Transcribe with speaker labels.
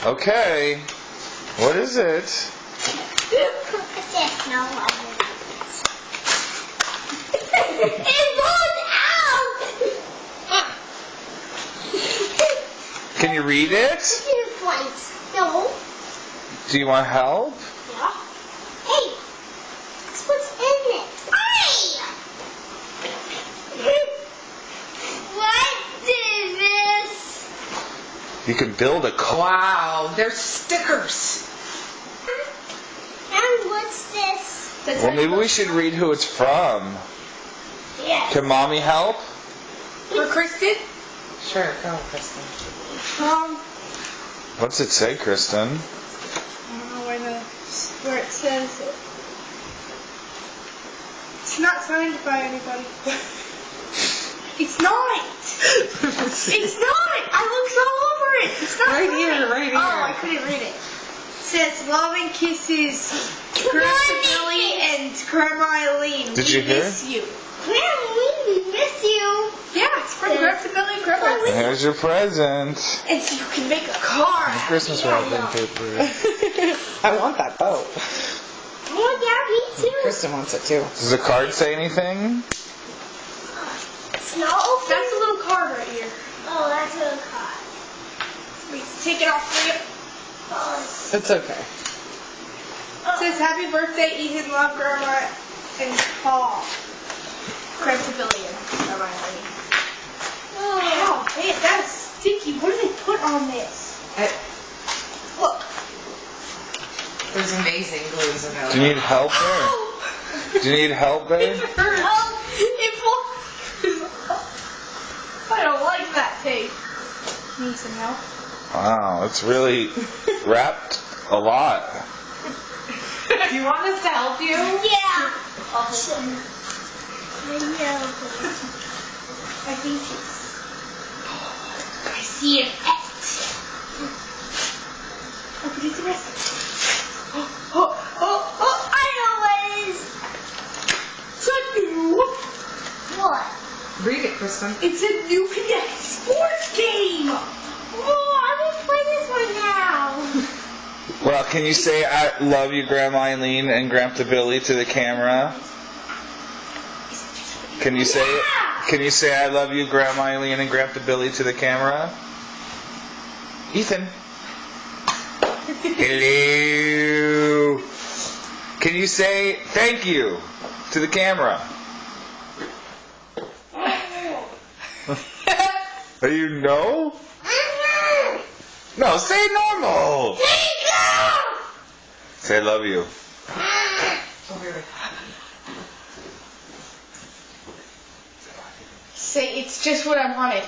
Speaker 1: Okay. What is it?
Speaker 2: No, it falls out!
Speaker 1: Can you read it?
Speaker 2: No.
Speaker 1: Do you want help?
Speaker 2: Yeah. Hey, that's what's in it. Hey! What is this?
Speaker 1: You can build a car.
Speaker 3: Wow, they're stickers.
Speaker 2: And what's this?
Speaker 1: Well, maybe we should read who it's from.
Speaker 2: Yes.
Speaker 1: Can Mommy help?
Speaker 3: For Kristen? Sure, go, Kristen.
Speaker 1: What's it say, Kristen?
Speaker 4: I don't know where it says it. It's not signed by anybody. It's not! It's not! I looked all over it! It's not
Speaker 3: Right
Speaker 4: signed.
Speaker 3: here, right here.
Speaker 4: Oh, I couldn't read it. It says love and kisses, Grandpa Billy and Grandma Eileen.
Speaker 1: Did
Speaker 4: We
Speaker 1: you hear?
Speaker 4: miss you.
Speaker 2: Grandma, we miss you.
Speaker 4: Yeah, it's from Grandpa Billy and Grandma Eileen.
Speaker 1: Here's your present.
Speaker 4: And so you can make a car.
Speaker 1: Christmas wrapping paper.
Speaker 3: I want that boat.
Speaker 2: Oh, yeah, me too.
Speaker 3: Kristen wants it too.
Speaker 1: Does the card say anything?
Speaker 2: It's not open.
Speaker 4: That's a little card right here.
Speaker 2: Oh, that's a card.
Speaker 4: We can take it off for you.
Speaker 2: Oh,
Speaker 3: It's okay.
Speaker 4: It says happy birthday, Ethan, love, Grandma, and Paul. Grandpa Billy and Grandma Eileen. Oh, man, that's sticky. What did they put on this? Look.
Speaker 3: There's amazing glues in
Speaker 1: Do you
Speaker 3: there.
Speaker 1: need help there? Do you need help there?
Speaker 4: It hurts. It falls. I don't like that tape. Need some help?
Speaker 1: Wow, it's really wrapped a lot.
Speaker 3: Do you want us to help you?
Speaker 2: yeah.
Speaker 4: Awesome.
Speaker 2: I know.
Speaker 4: I think it's... I see an X. Open it to us.
Speaker 2: I know what it is.
Speaker 4: It's a new...
Speaker 2: What?
Speaker 3: Read it, Kristen.
Speaker 4: It's a new Connect sports game.
Speaker 2: Oh, I want to play this one now.
Speaker 1: Well, can you say I love you, Grandma Eileen and Grandpa Billy to the camera? Can you say it? Can you say I love you, Grandma Eileen and Grandpa Billy to the camera? Ethan. Hello. Can you say thank you to the camera? Are you no? No, say normal. Say I love you.
Speaker 4: Say it's just what I wanted.